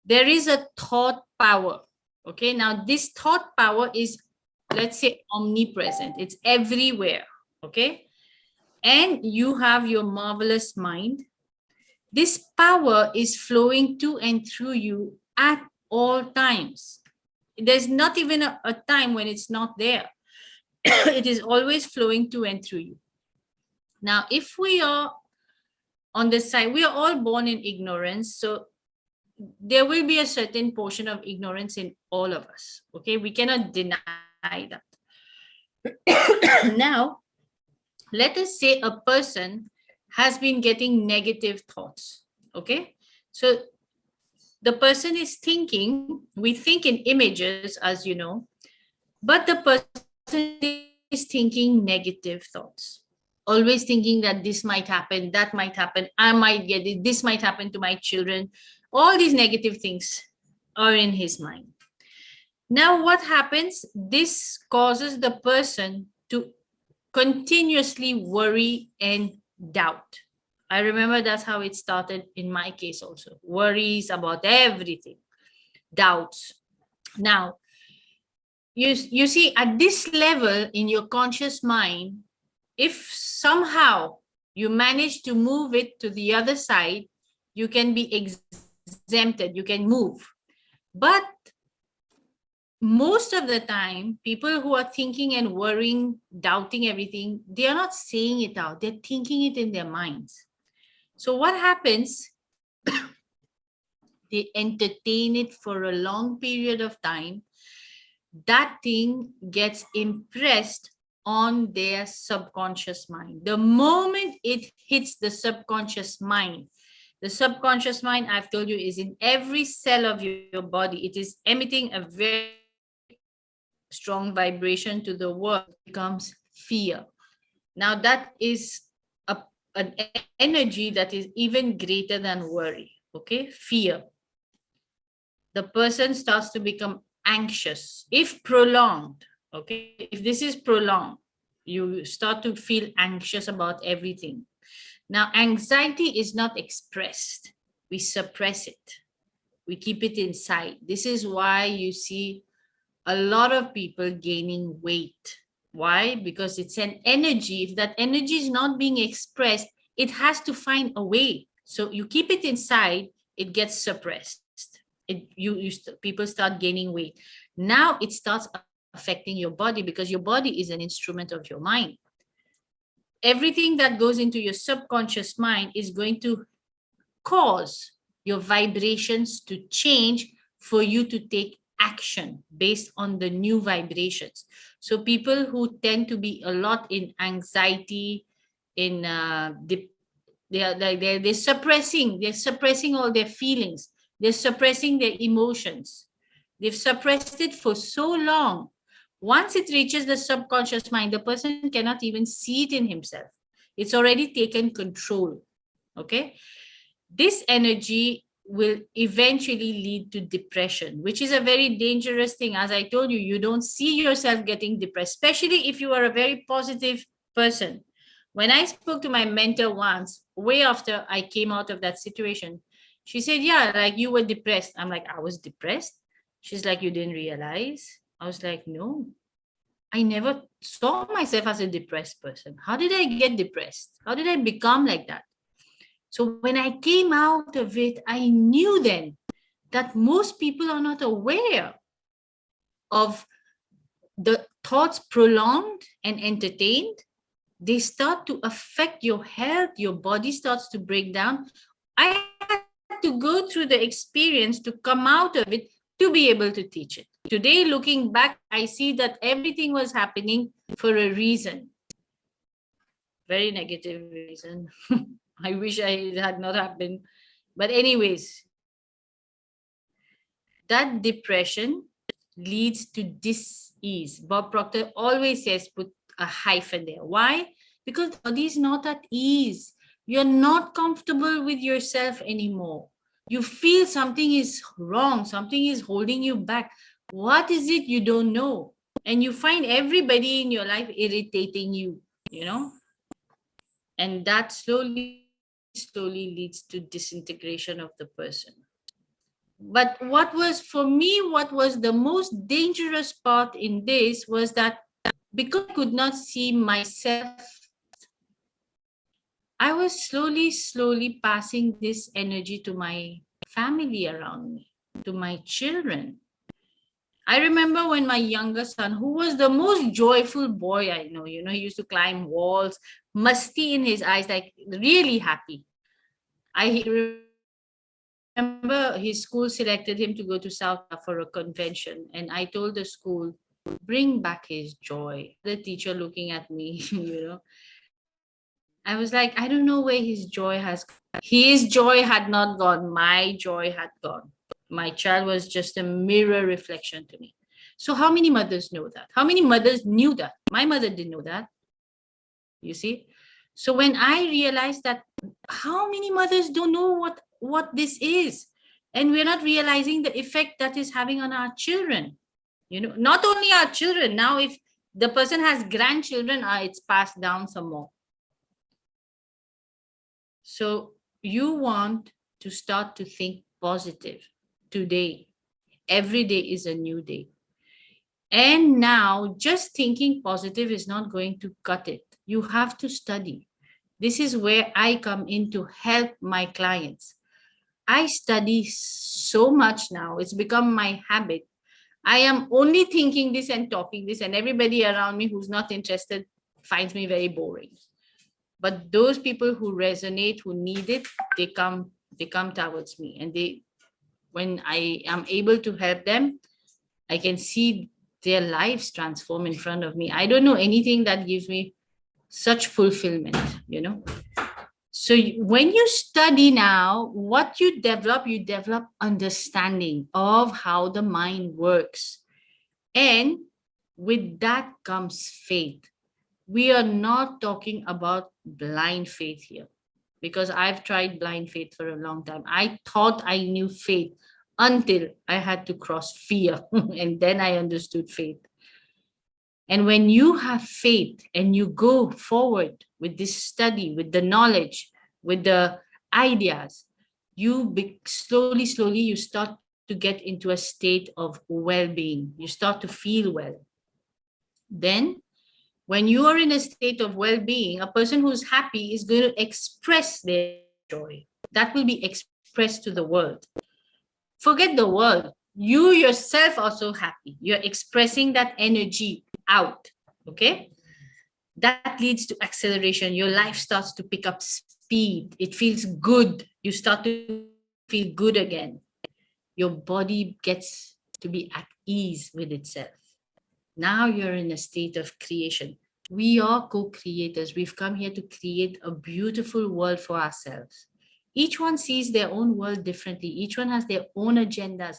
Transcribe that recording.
there is a thought power. Okay, now this thought power is, let's say, omnipresent. It's everywhere. Okay, and you have your marvelous mind. This power is flowing to and through you at all times. There's not even a time when it's not there. It is always flowing to and through you. Now, if we are on the side, we are all born in ignorance. So there will be a certain portion of ignorance in all of us. Okay, we cannot deny that. Now, let us say a person has been getting negative thoughts. Okay, so the person is thinking, we think in images, as you know, but the person is thinking negative thoughts, always thinking that this might happen, that might happen, I might get it, this might happen to my children. All these negative things are in his mind. Now, what happens? This causes the person to continuously worry and doubt. I remember that's how it started in my case also. Worries about everything, doubts. Now, you see, at this level in your conscious mind, if somehow you manage to move it to the other side, you can be exempted, you can move. But most of the time, people who are thinking and worrying, doubting everything, they are not saying it out. They're thinking it in their minds. So what happens? They entertain it for a long period of time. That thing gets impressed on their subconscious mind. The moment it hits the subconscious mind, I've told you, is in every cell of your body. It is emitting a very strong vibration to the world. It becomes fear. Now that is an energy that is even greater than worry. Okay, fear. The person starts to become anxious if prolonged. Okay, if this is prolonged, you start to feel anxious about everything. Now, anxiety is not expressed. We suppress it. We keep it inside. This is why you see a lot of people gaining weight. Why? Because it's an energy. If that energy is not being expressed, it has to find a way. So you keep it inside, it gets suppressed. People start gaining weight. Now it starts affecting your body, because your body is an instrument of your mind. Everything that goes into your subconscious mind is going to cause your vibrations to change for you to take action based on the new vibrations. So people who tend to be a lot in anxiety, they're suppressing all their feelings. They're suppressing their emotions. They've suppressed it for so long. Once it reaches the subconscious mind, the person cannot even see it in himself. It's already taken control. Okay? This energy will eventually lead to depression, which is a very dangerous thing. As I told you, you don't see yourself getting depressed, especially if you are a very positive person. When I spoke to my mentor once, way after I came out of that situation, she said, yeah, like you were depressed. I'm like, I was depressed? She's like, you didn't realize? I was like, no, I never saw myself as a depressed person. How did I get depressed? How did I become like that? So when I came out of it, I knew then that most people are not aware of the thoughts prolonged and entertained. They start to affect your health. Your body starts to break down. I had to go through the experience to come out of it to be able to teach it. Today, looking back, I see that everything was happening for a reason. Very negative reason. I wish it had not happened. But anyways, that depression leads to dis-ease. Bob Proctor always says put a hyphen there. Why? Because the body is not at ease. You're not comfortable with yourself anymore. You feel something is wrong, something is holding you back. What is it? You don't know. And you find everybody in your life irritating you, you know? And that slowly leads to disintegration of the person. But what was, for me, what was the most dangerous part in this was that because I could not see myself, I was slowly passing this energy to my family around me, to my children. I remember when my younger son, who was the most joyful boy I know, he used to climb walls, musty in his eyes, like really happy. I remember his school selected him to go to South Africa for a convention, and I told the school, bring back his joy. And the other teacher looking at me, I was like, I don't know where his joy has gone. His joy had not gone. My joy had gone. My child was just a mirror reflection to me. So, how many mothers know that? How many mothers knew that? My mother didn't know that. You see? So, when I realized that, how many mothers don't know what this is? And we're not realizing the effect that is having on our children. Not only our children. Now, if the person has grandchildren, it's passed down some more. So you want to start to think positive today. Every day is a new day. And now just thinking positive is not going to cut it. You have to study. This is where I come in to help my clients. I study so much now. It's become my habit. I am only thinking this and talking this, and everybody around me who's not interested finds me very boring. But those people who resonate, who need it, they come towards me, and when I am able to help them, I can see their lives transform in front of me. I don't know anything that gives me such fulfillment. So when you study now, what you develop understanding of how the mind works, and with that comes faith. We are not talking about blind faith here, because I've tried blind faith for a long time. I thought I knew faith until I had to cross fear, and then I understood faith. And when you have faith and you go forward with this study, with the knowledge, with the ideas, slowly, you start to get into a state of well-being. You start to feel well. Then when you are in a state of well-being, a person who's happy is going to express their joy. That will be expressed to the world. Forget the world. You yourself are so happy. You're expressing that energy out. Okay? That leads to acceleration. Your life starts to pick up speed. It feels good. You start to feel good again. Your body gets to be at ease with itself. Now you're in a state of creation. We are co-creators. We've come here to create a beautiful world for ourselves. Each one sees their own world differently. Each one has their own agendas.